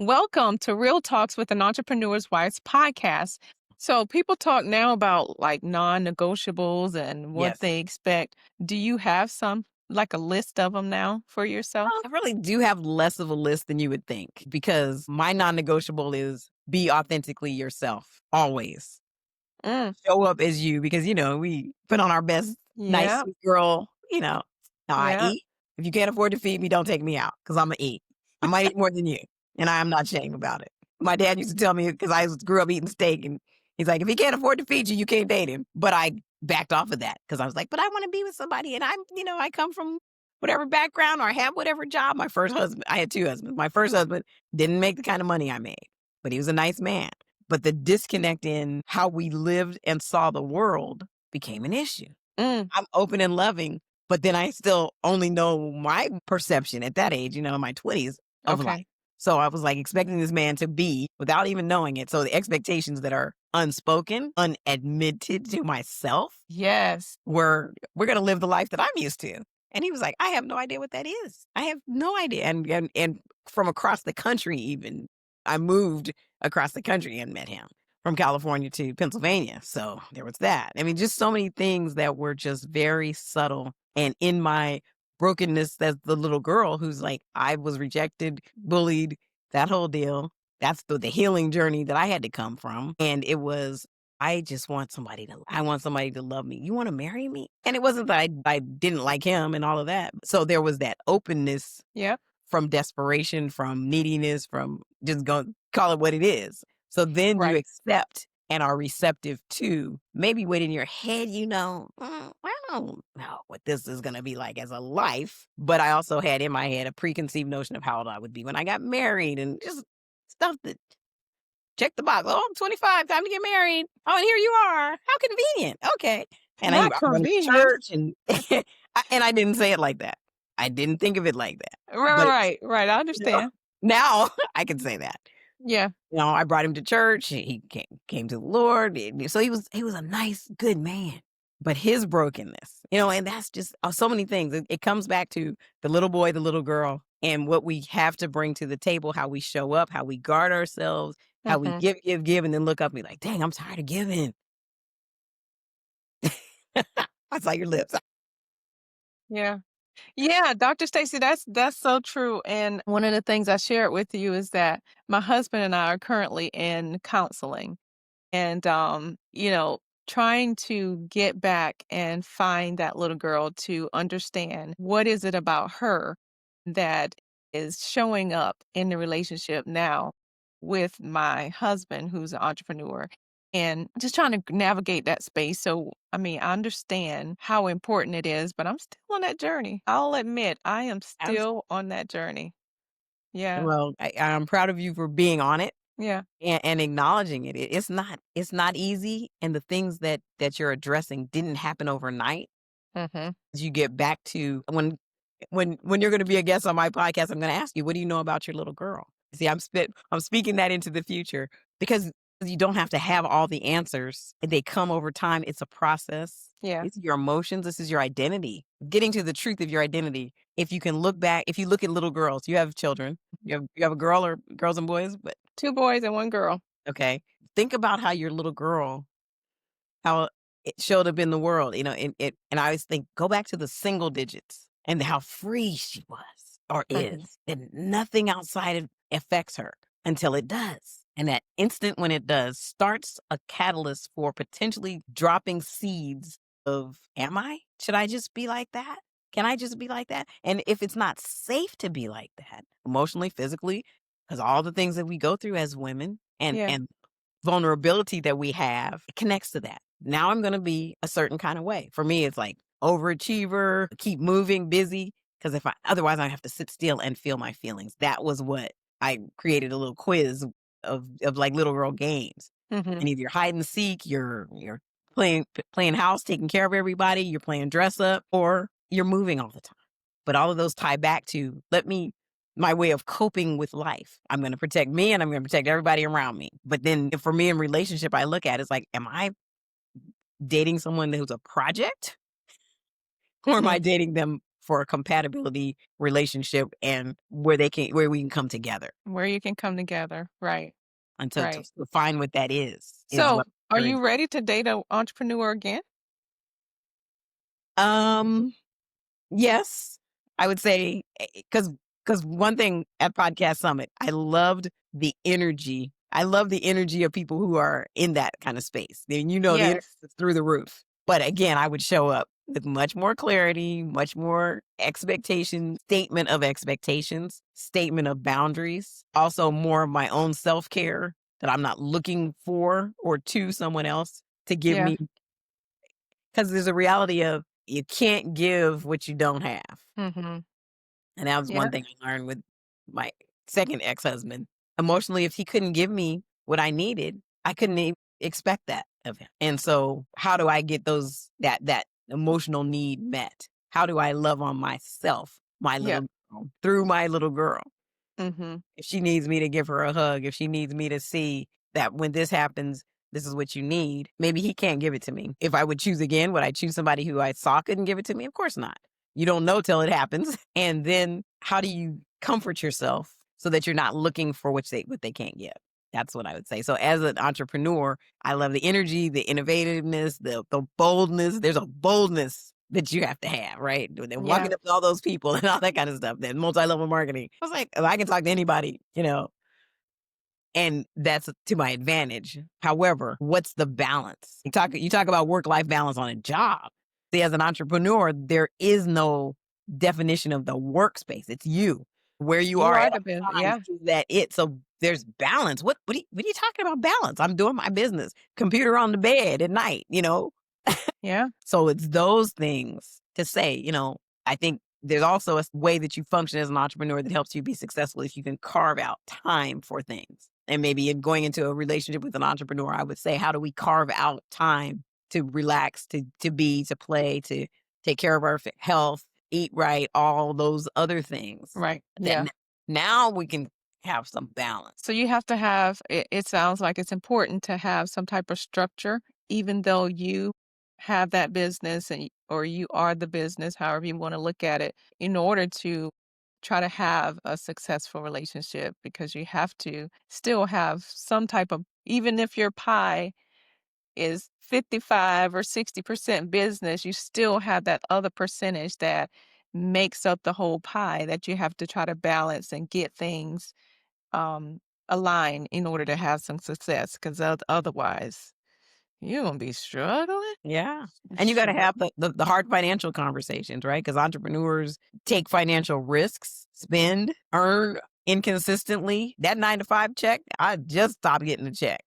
Welcome to Real Talks with an Entrepreneur's Wife's podcast. So, people talk now about like non negotiables and what Yes. they expect. Do you have some, like a list of them now for yourself? I really do have less of a list than you would think because my non-negotiable is be authentically yourself always. Mm, Show up as you because, we put on our best, nice, yeah, sweet girl, Now I yeah. eat. If you can't afford to feed me, don't take me out because I'm going to eat. I might eat more than you, and I am not ashamed about it. My dad used to tell me because grew up eating steak, and he's like, if he can't afford to feed you, you can't date him. But I backed off of that because I was like, but I want to be with somebody, and I come from whatever background or I have whatever job. My first husband, I had two husbands. My first husband didn't make the kind of money I made, but he was a nice man. But the disconnect in how we lived and saw the world became an issue. Mm, I'm open and loving, but then I still only know my perception at that age, in my 20s of life. okay. So I was like expecting this man to be without even knowing it. So the expectations that are unspoken, unadmitted to myself Yes. were we're gonna live the life that I'm used to. And he was like, I have no idea what that is. I have no idea. And from across the country, even I moved across the country and met him from California to Pennsylvania. So there was that. I mean, just so many things that were just very subtle. And in my brokenness, as the little girl who's like, I was rejected, bullied, that whole deal. That's the healing journey that I had to come from. And it was I want somebody to love me. You want to marry me? And it wasn't that I didn't like him and all of that. So there was that openness Yep. from desperation, from neediness, from just going call it what it is. So then you Right. accept and are receptive to maybe what in your head, I don't know what this is going to be like as a life. But I also had in my head a preconceived notion of how old I would be when I got married and just stuff that check the box. Oh, I'm 25, time to get married. Oh, and here you are. How convenient. Okay. And I Not run to convenient. church and and I didn't say it like that. I didn't think of it like that. Right, But right, right. I you know, understand. now I can say that. Yeah. I brought him to church. He came to the Lord. So he was a nice, good man. But his brokenness, and that's just so many things. It comes back to the little boy, the little girl, and what we have to bring to the table, how we show up, how we guard ourselves, how we Hmm. give, and then look up and be like, dang, I'm tired of giving. I saw your lips. Yeah. Yeah, Dr. Stacy, that's so true. And one of the things I shared with you is that my husband and I are currently in counseling and trying to get back and find that little girl to understand what is it about her that is showing up in the relationship now with my husband who's an entrepreneur and just trying to navigate that space. So, I mean, I understand how important it is, but I'm still on that journey. I'll admit I am Abs- still on that journey. Yeah. Well, I'm proud of you for being on it Yeah. and acknowledging it. It's not easy, and the things that you're addressing didn't happen overnight. Mhm. As you get back to when you're going to be a guest on my podcast, I'm going to ask you, what do you know about your little girl? See, I'm speaking that into the future because you don't have to have all the answers. They come over time. It's a process. Yeah. These are your emotions. This is your identity. Getting to the truth of your identity. If you can look back, if you look at little girls, you have children. You have a girl or girls and boys, but 2 boys and 1 girl. okay. Think about how your little girl how it showed up in the world, and I always think, go back to the single digits and how free she was or Mhm. is, and nothing outside of affects her until it does. And that instant when it does starts a catalyst for potentially dropping seeds of, am I? Should I just be like that? Can I just be like that? And if it's not safe to be like that, emotionally, physically, because all the things that we go through as women Yeah. and vulnerability that we have connects to that. Now I'm going to be a certain kind of way. For me, it's like overachiever, keep moving, busy. Because otherwise I have to sit still and feel my feelings. That was what I created a little quiz of like little girl games. Mhm. And either you're hide and seek, you're playing house, taking care of everybody, you're playing dress up, or you're moving all the time. But all of those tie back to my way of coping with life. I'm going to protect me and I'm going to protect everybody around me. But then for me in relationship, I look at it, it's like, am I dating someone who's a project or am I Mhm. dating them for a compatibility relationship and where we can come together. Where you can come together. Right. And to Right. find what that is So, what are I'm you ready to date a entrepreneur again? um Yes, I would say because one thing at Podcast Summit, I loved the energy. I love the energy of people who are in that kind of space. Then the energy Yes. is through the roof. But again, I would show up with much more clarity, much more expectation, statement of expectations, statement of boundaries, also more of my own self-care that I'm not looking for or to someone else to give Yeah. me, because there's a reality of you can't give what you don't have. Mhm. And that was one Yeah. thing I learned with my second ex-husband. Emotionally, if he couldn't give me what I needed, I couldn't expect that of him. And so how do I get that emotional need met? How do I love on myself, my Yeah. little girl, through my little girl? Mhm. If she needs me to give her a hug, if she needs me to see that when this happens, this is what you need, maybe he can't give it to me. If I would choose again, would I choose somebody who I saw couldn't give it to me? Of course not. You don't know till it happens. And then how do you comfort yourself so that you're not looking for what they can't give? That's what I would say. So as an entrepreneur, I love the energy, the innovativeness, the boldness. There's a boldness that you have to have, right? When they're Yeah. walking up to all those people and all that kind of stuff, that multi-level marketing. I was like, I can talk to anybody, and that's to my advantage. However, what's the balance? You talk about work-life balance on a job. See, as an entrepreneur, there is no definition of the workspace. It's you. Where you You are are at the all best. times, Yeah. is that it? So there's balance. What are you talking about balance? I'm doing my business. Computer on the bed at night. Yeah. So it's those things to say, I think there's also a way that you function as an entrepreneur that helps you be successful if you can carve out time for things. And maybe in going into a relationship with an entrepreneur, I would say, how do we carve out time to relax, to be, to play, to take care of our health, eat right, all those other things Right. that Yeah. now we can have some balance. So you have to have it sounds like it's important to have some type of structure, even though you have that business or you are the business, however you want to look at it, in order to try to have a successful relationship because you have to still have some type of even if your pie is 55 or 60% business, you still have that other percentage that makes up the whole pie that you have to try to balance and get things um, align in order to have some success because otherwise you're gonna be struggling. Yeah. And you gotta Shoot. have the hard financial conversations, right? Because entrepreneurs take financial risks, spend, earn inconsistently. That 9 to 5 check, I just stopped getting the check,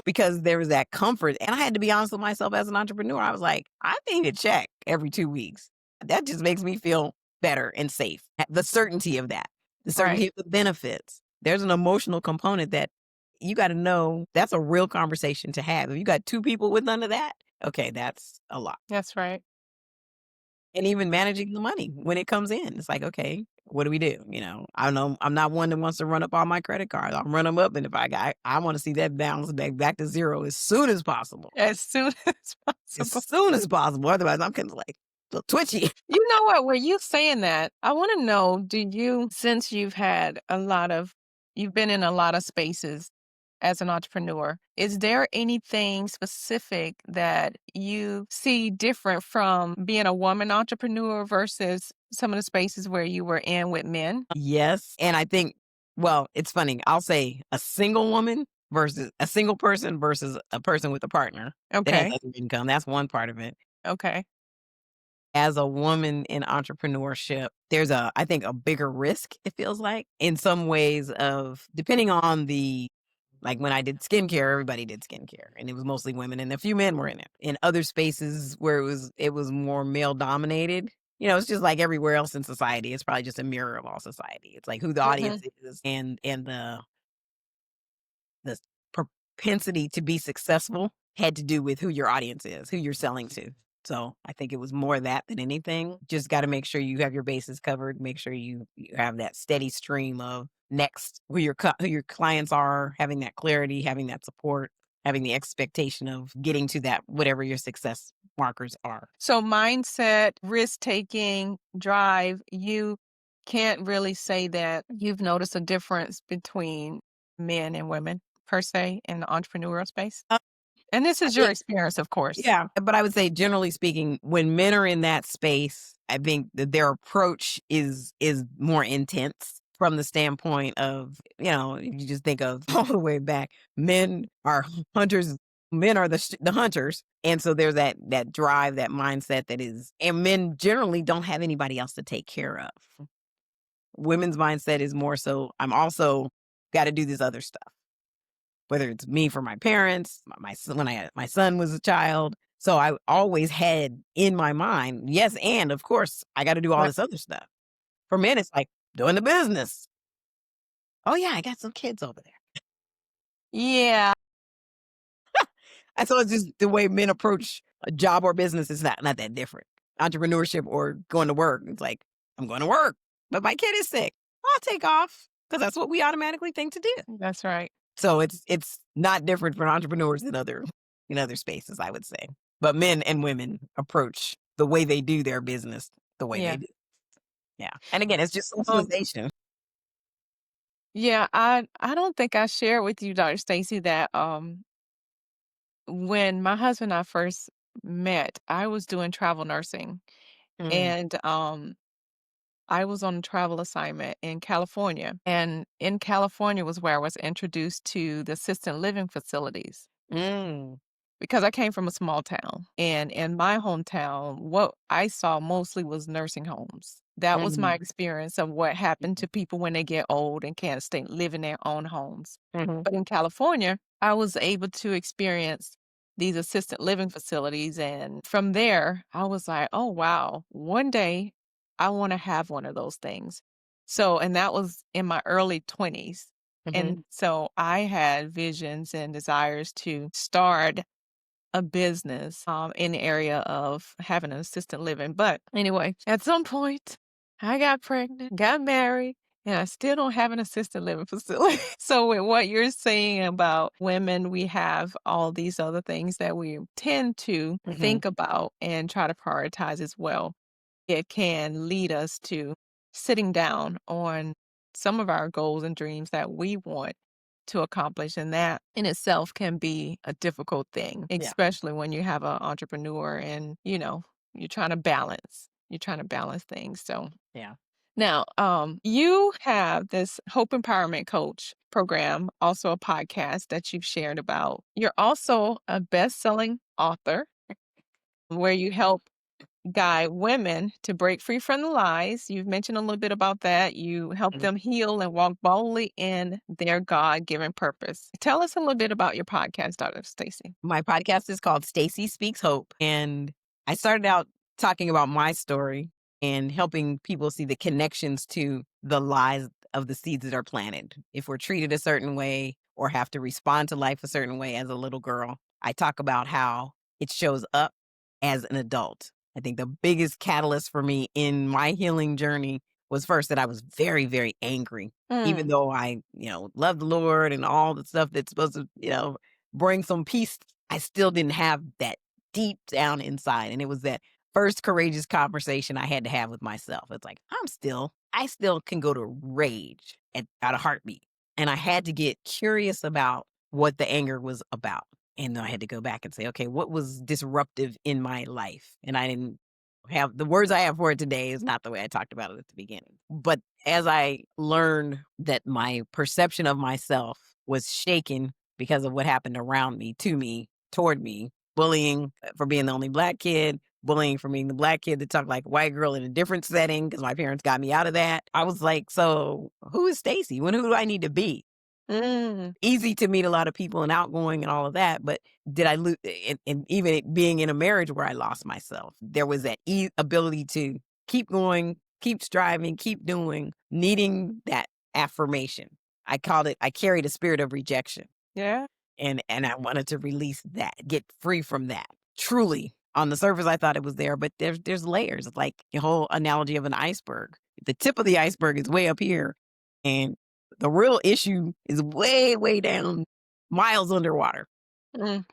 because there was that comfort. And I had to be honest with myself as an entrepreneur. I was like, I need a check every 2 weeks. That just makes me feel better and safe. The certainty of that, the certainty Right. of the benefits. There's an emotional component that you got to know that's a real conversation to have. If you got two people with none of that, okay, that's a lot. That's right. And even managing the money when it comes in, it's like, okay, what do we do? I know I'm not one that wants to run up all my credit cards. I'll run them up, and if I want to see that balance back to zero as soon as possible, As soon as as possible. soon as possible. Otherwise, I'm kind of like a little twitchy. You know what? Were you saying that? I want to know, since you've been in a lot of spaces as an entrepreneur, is there anything specific that you see different from being a woman entrepreneur versus some of the spaces where you were in with men? Yes, and I think, well, it's funny. I'll say a single woman versus a single person versus a person with a partner that has Okay. other income. That's one part of it. Okay. As a woman in entrepreneurship, there's I think a bigger risk, it feels like, in some ways of depending on like when I did skincare, everybody did skincare and it was mostly women and a few men were in it. In other spaces where it was more male dominated, it's just like everywhere else in society. It's probably just a mirror of all society. It's like who the audience Mhm. is and the propensity to be successful had to do with who your audience is, who you're selling to. So I think it was more that than anything. Just got to make sure you have your bases covered. Make sure you have that steady stream of next who your clients are, having that clarity, having that support. having the expectation of getting to that, whatever your success markers are. So mindset, risk taking, drive, you can't really say that you've noticed a difference between men and women per se in the entrepreneurial space. Uh, And this I is your think experience, of course. Yeah, but I would say generally speaking, when men are in that space, I think that their approach is more intense from the standpoint of, you just think of all the way back, men are hunters, men are the hunters. And so there's that drive, that mindset that is, and men generally don't have anybody else to take care of. Women's mindset is more so, I'm also got to do this other stuff, whether it's me for my parents, my son, when my son was a child. So I always had in my mind, yes, and of course, I got to do all Right. this other stuff. For men, it's like doing the business. Oh yeah, I got some kids over there. Yeah. And so it's just the way men approach a job or business is not that different. Entrepreneurship or going to work, it's like I'm going to work, but my kid is sick. I'll take off because that's what we automatically think to do. That's right. So it's not different for entrepreneurs in other spaces, I would say. But men and women approach the way they do their business the way they Yeah. do. Yeah. And again, it's just Um, socialization. yeah, I don't think I shared with you, Dr. Stacy, that when my husband and I first met, I was doing travel nursing Mm, and I was on a travel assignment in California. And in California was where I was introduced to the assisted living facilities mm, because I came from a small town. And in my hometown, what I saw mostly was nursing homes. That was my mhm, experience of what happened to people when they get old and can't stay live in their own homes. mhm, But in California, I was able to experience these assisted living facilities. And from there, I was like, oh, wow, one day I want to have one of those things. So, and that was in my early 20s. mhm. And so I had visions and desires to start a business, in the area of having an assisted living. But anyway, at some point, I got pregnant, got married, and I still don't have an assisted living facility. So with what you're saying about women, we have all these other things that we tend to Mhm. think about and try to prioritize as well. It can lead us to sitting down on some of our goals and dreams that we want to accomplish, and that in itself can be a difficult thing, Yeah. especially when you have an entrepreneur and, you're trying to balance things. So Yeah. now, you have this Hope Empowerment Coach program, also a podcast that you've shared about. You're also a best-selling author where you help guide women to break free from the lies. You've mentioned a little bit about that. You help Mhm. them heal and walk boldly in their God given purpose. Tell us a little bit about your podcast, Dr. Stacy. My podcast is called Stacy Speaks Hope. And I started out talking about my story and helping people see the connections to the lies of the seeds that are planted. If we're treated a certain way or have to respond to life a certain way as a little girl, I talk about how it shows up as an adult. I think the biggest catalyst for me in my healing journey was first that I was very, very angry. Even Mm, though I, love the Lord and all the stuff that's supposed to, bring some peace, I still didn't have that deep down inside. And it was that first courageous conversation I had to have with myself. It's like, I still can go to rage at a heartbeat. And I had to get curious about what the anger was about. And then I had to go back and say, okay, what was disruptive in my life? And I didn't have the words I have for it today is not the way I talked about it at the beginning. But as I learned that my perception of myself was shaken because of what happened around me, to me, toward me, bullying for being the only black kid, bullying for being the black kid that talked like a white girl in a different setting because my parents got me out of that. I was like, so who is Stacy? Who do I need to be? mm, Easy to meet a lot of people and outgoing and all of that, but did I lose? And even being in a marriage where I lost myself, there was that ability to keep going, keep striving, keep doing, needing that affirmation. I called it. I carried a spirit of rejection, yeah. and I wanted to release that, get free from that. Truly, on the surface, I thought it was there, but there's layers. It's like the whole analogy of an iceberg. The tip of the iceberg is way up here, and the real issue is way, way down, miles underwater. Mm,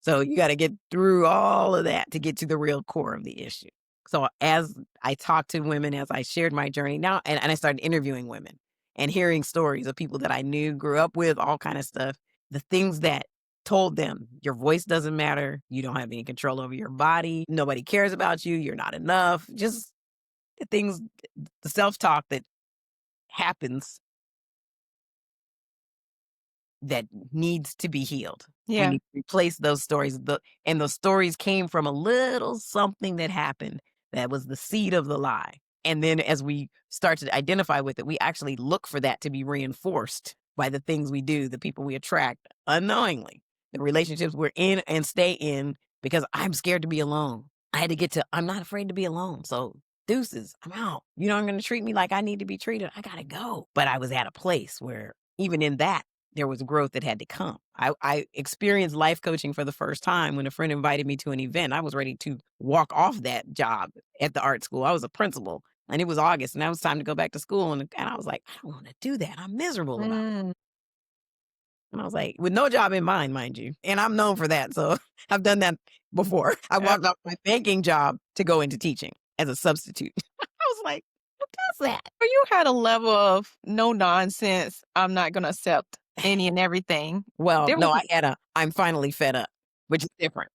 So you got to get through all of that to get to the real core of the issue. So as I talked to women, as I shared my journey now, and I started interviewing women and hearing stories of people that I knew, grew up with, all kind of stuff, the things that told them your voice doesn't matter, you don't have any control over your body, nobody cares about you, you're not enough, just the things, the self-talk that happens that needs to be healed. We yeah. need to replace those stories. And those stories came from a little something that happened that was the seed of the lie. And then as we start to identify with it, we actually look for that to be reinforced by the things we do, the people we attract unknowingly, the relationships we're in and stay in because I'm scared to be alone. I had to get to, I'm not afraid to be alone. So deuces, I'm out. You know, I'm going to treat me like I need to be treated. I got to go. But I was at a place where even in that, there was growth that had to come. I experienced life coaching for the first time when a friend invited me to an event. I was ready to walk off that job at the art school. I was a principal and it was August and now it was time to go back to school. And I was like, I don't want to do that. I'm miserable about it. Mm, And I was like, with no job in mind, mind you. And I'm known for that. So I've done that before. I yeah. walked off my banking job to go into teaching as a substitute. I was like, who does that? So you had a level of no nonsense. I'm not going to accept any and everything. Well, There was no, I had a, I'm finally fed up, which is different.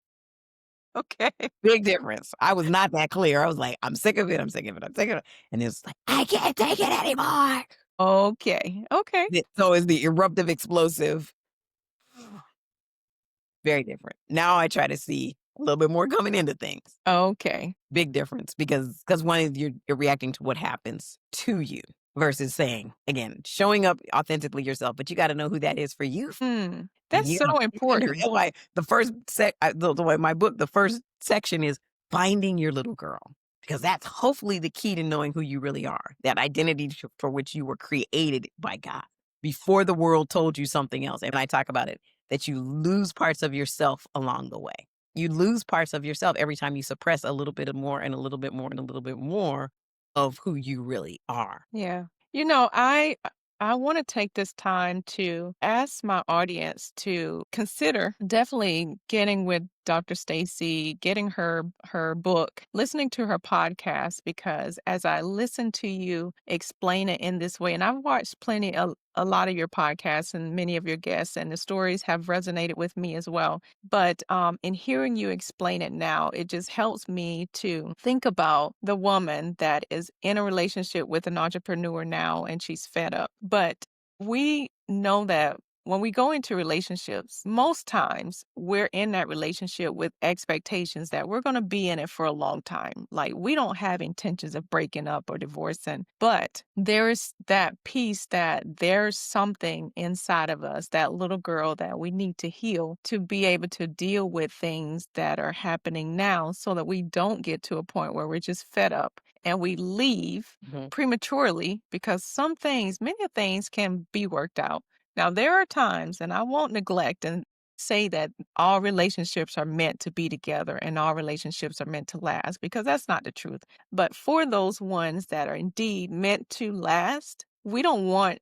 okay. Big difference. I was not that clear. I was like, "I'm sick of it. I'm sick of it. I'm sick of it." And it's like, "I can't take it anymore." Okay. Okay. So is the eruptive explosive very different. Now I try to see a little bit more coming into things. Okay. Big difference because one is you're reacting to what happens to you versus saying, again, showing up authentically yourself, but you gotta know who that is for you. And That's you so gotta find her. important. That's why the first the way my book, the first section is finding your little girl. Because that's hopefully the key to knowing who you really are, that identity for which you were created by God before the world told you something else. And I talk about it, that you lose parts of yourself along the way. You lose parts of yourself every time you suppress a little bit more and a little bit more and a little bit more of who you really are. Yeah. You know, I want to take this time to ask my audience to consider definitely getting with Dr. Stacy, getting her book, listening to her podcast because as I listen to you explain it in this way, and I've watched a lot of your podcasts and many of your guests, and the stories have resonated with me as well. But in hearing you explain it now, it just helps me to think about the woman that is in a relationship with an entrepreneur now and she's fed up. But we know that when we go into relationships, most times we're in that relationship with expectations that we're going to be in it for a long time. Like we don't have intentions of breaking up or divorcing, but there's that piece that there's something inside of us, that little girl that we need to heal to be able to deal with things that are happening now so that we don't get to a point where we're just fed up and we leave Mhm. prematurely because some things, many things can be worked out. Now, there are times, and I won't neglect and say that all relationships are meant to be together and all relationships are meant to last because that's not the truth. But for those ones that are indeed meant to last, we don't want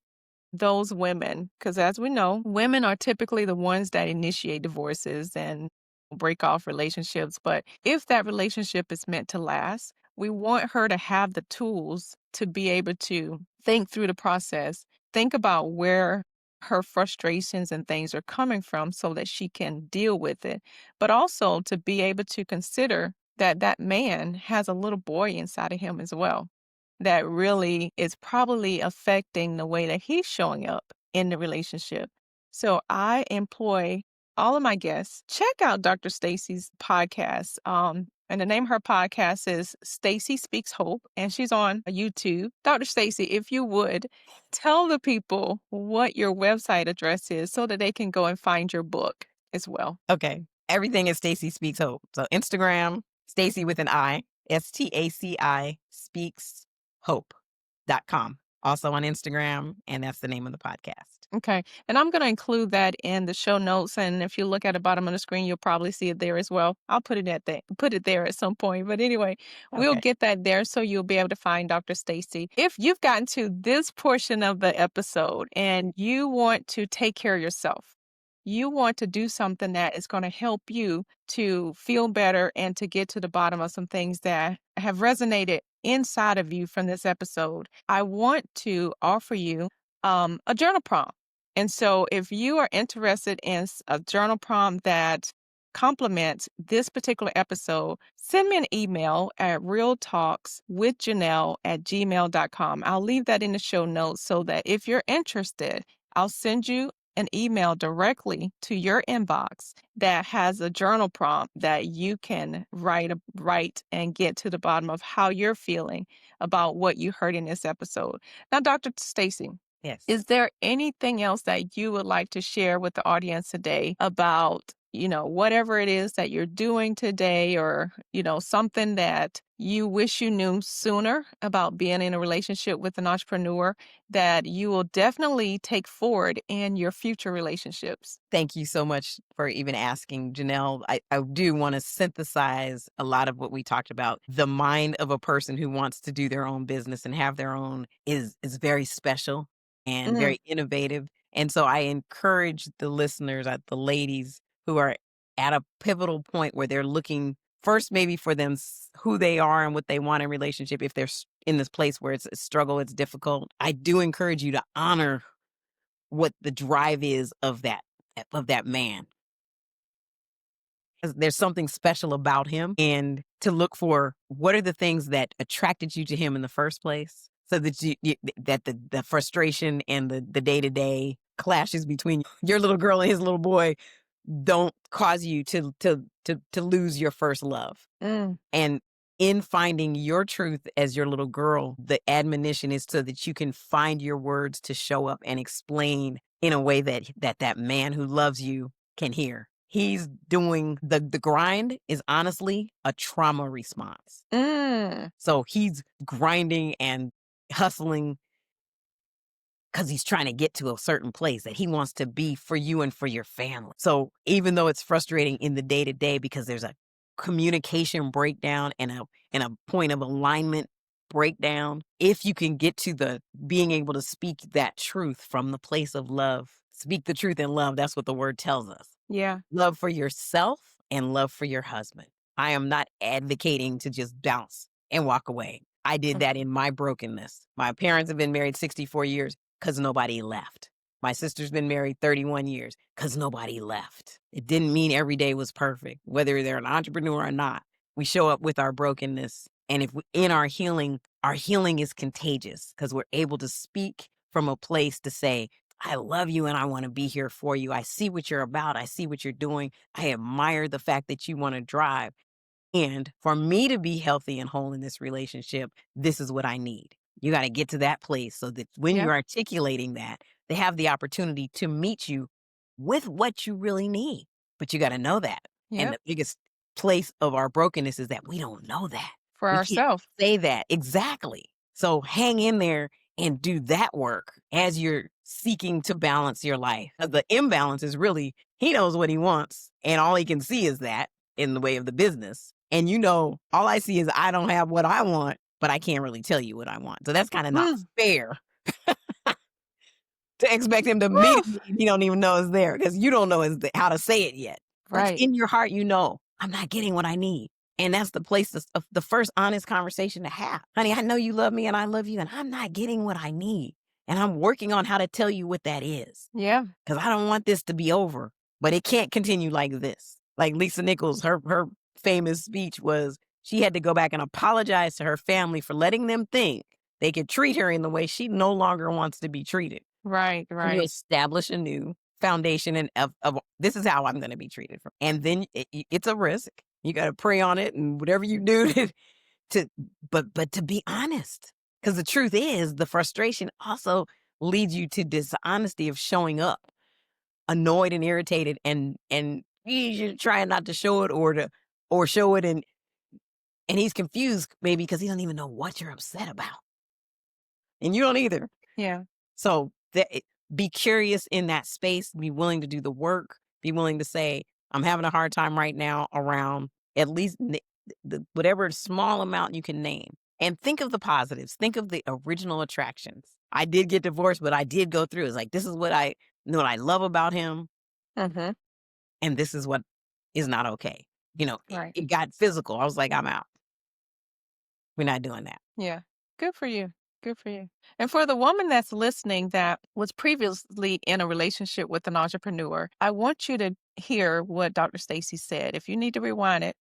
those women, because as we know, women are typically the ones that initiate divorces and break off relationships. But if that relationship is meant to last, we want her to have the tools to be able to think through the process, think about where her frustrations and things are coming from so that she can deal with it, but also to be able to consider that that man has a little boy inside of him as well that really is probably affecting the way that he's showing up in the relationship. So I employ all of my guests. Check out Dr. Stacy's podcast. And the name of her podcast is Stacy Speaks Hope, and she's on YouTube. Dr. Stacy, if you would tell the people what your website address is so that they can go and find your book as well. Okay. Everything is Stacy Speaks Hope. So Instagram, Stacy with an I, Staci speaks hope.com. Also on Instagram, and that's the name of the podcast. Okay. And I'm going to include that in the show notes. And if you look at the bottom of the screen, you'll probably see it there as well. I'll put it there at some point. But anyway, we'll Okay. get that there so you'll be able to find Dr. Stacy. If you've gotten to this portion of the episode and you want to take care of yourself, you want to do something that is going to help you to feel better and to get to the bottom of some things that have resonated inside of you from this episode, I want to offer you a journal prompt. And so, if you are interested in a journal prompt that complements this particular episode, send me an email at realtalkswithjanelle@gmail.com. I'll leave that in the show notes so that if you're interested, I'll send you an email directly to your inbox that has a journal prompt that you can write and get to the bottom of how you're feeling about what you heard in this episode. Now, Dr. Stacy, Yes. is there anything else that you would like to share with the audience today about, whatever it is that you're doing today or, something that you wish you knew sooner about being in a relationship with an entrepreneur that you will definitely take forward in your future relationships? Thank you so much for even asking, Janelle. I do want to synthesize a lot of what we talked about. The mind of a person who wants to do their own business and have their own is very special and Mm, very innovative. And so I encourage the listeners, the ladies who are at a pivotal point where they're looking first maybe for them who they are and what they want in relationship. If they're in this place where it's a struggle, it's difficult. I do encourage you to honor what the drive is of that man. 'Cause there's something special about him, and to look for what are the things that attracted you to him in the first place so that that the frustration and the day-to-day clashes between your little girl and his little boy don't cause you to lose your first love. mm, And in finding your truth as your little girl, the admonition is so that you can find your words to show up and explain in a way that man who loves you can hear. He's doing the grind is honestly a trauma response. mm. So he's grinding and hustling because he's trying to get to a certain place that he wants to be for you and for your family. So even though it's frustrating in the day to day because there's a communication breakdown and a point of alignment breakdown, if you can get to the being able to speak that truth from the place of love, speak the truth in love, that's what the word tells us. Yeah. Love for yourself and love for your husband. I am not advocating to just bounce and walk away. I did Mm, that in my brokenness. My parents have been married 64 years because nobody left. My sister's been married 31 years because nobody left. It didn't mean every day was perfect, whether they're an entrepreneur or not. We show up with our brokenness. And if we, in our healing is contagious because we're able to speak from a place to say, I love you and I want to be here for you. I see what you're about. I see what you're doing. I admire the fact that you want to drive. And for me to be healthy and whole in this relationship, this is what I need. You got to get to that place so that when yep. you're articulating that, they have the opportunity to meet you with what you really need. But you got to know that. And Yep. the biggest place of our brokenness is that we don't know that. For We can't ourselves. say that exactly. So hang in there and do that work as you're seeking to balance your life. 'Cause the imbalance is really, he knows what he wants, and all he can see is that in the way of the business. And all I see is I don't have what I want, but I can't really tell you what I want. So that's kind of not Mm, fair to expect him to meet woo, it and he don't even know it's there because you don't know how to say it yet. But right. in your heart, I'm not getting what I need. And that's the place of the first honest conversation to have. Honey, I know you love me and I love you, and I'm not getting what I need. And I'm working on how to tell you what that is Yeah. because I don't want this to be over, but it can't continue like this. Like Lisa Nichols, her famous speech was she had to go back and apologize to her family for letting them think they could treat her in the way she no longer wants to be treated. Right. And you Right. establish a new foundation and of this is how I'm going to be treated. And then it's a risk. You got to pray on it and whatever you do to but to be honest, because the truth is the frustration also leads you to dishonesty of showing up annoyed and irritated and you're trying not to show it or show it and he's confused maybe because he doesn't even know what you're upset about and you don't either. Yeah. So be curious in that space, be willing to do the work, be willing to say, I'm having a hard time right now around at least whatever small amount you can name. And think of the positives. Think of the original attractions. I did get divorced, but I did go through. It's like, this is what I love about him. Mhm. and this is what is not okay. It, Right. it got physical. I was like, I'm out. We're not doing that. Yeah. Good for you. Good for you. And for the woman that's listening that was previously in a relationship with an entrepreneur, I want you to hear what Dr. Stacy said. If you need to rewind it.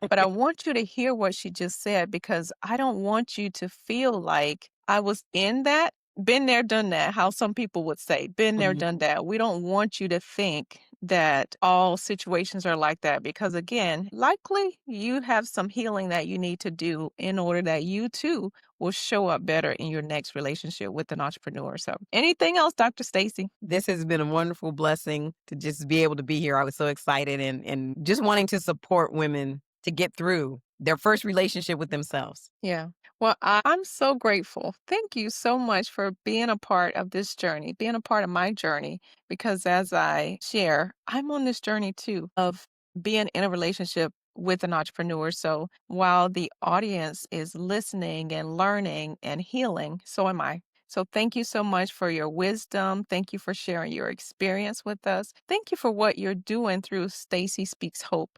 But I want you to hear what she just said because I don't want you to feel like I was in that. Been there, done that, how some people would say, been there, Mhm. done that. We don't want you to think that all situations are like that because, again, likely you have some healing that you need to do in order that you too will show up better in your next relationship with an entrepreneur. So, anything else, Dr. Stacy? This has been a wonderful blessing to just be able to be here. I was so excited and just wanting to support women to get through their first relationship with themselves. Yeah. Well, I'm so grateful. Thank you so much for being a part of this journey, being a part of my journey, because as I share, I'm on this journey too of being in a relationship with an entrepreneur. So while the audience is listening and learning and healing, so am I. So thank you so much for your wisdom. Thank you for sharing your experience with us. Thank you for what you're doing through Stacy Speaks Hope.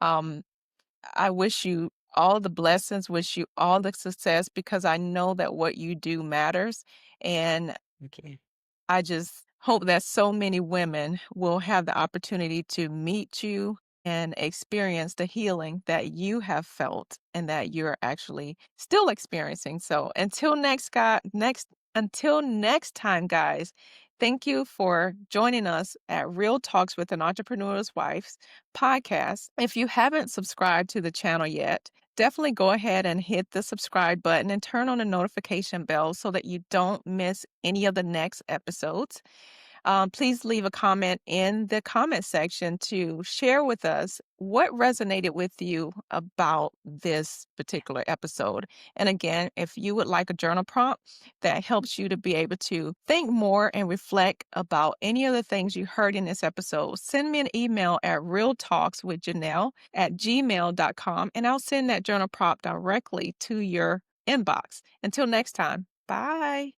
Um, I wish you all the blessings, wish you all the success because I know that what you do matters. And Okay. I just hope that so many women will have the opportunity to meet you and experience the healing that you have felt and that you're actually still experiencing. So until next time, guys, thank you for joining us at Real Talks with an Entrepreneur's Wife's podcast. If you haven't subscribed to the channel yet, definitely go ahead and hit the subscribe button and turn on the notification bell so that you don't miss any of the next episodes. Please leave a comment in the comment section to share with us what resonated with you about this particular episode. And again, if you would like a journal prompt that helps you to be able to think more and reflect about any of the things you heard in this episode, send me an email at realtalkswithjanelle@gmail.com and I'll send that journal prompt directly to your inbox. Until next time, bye.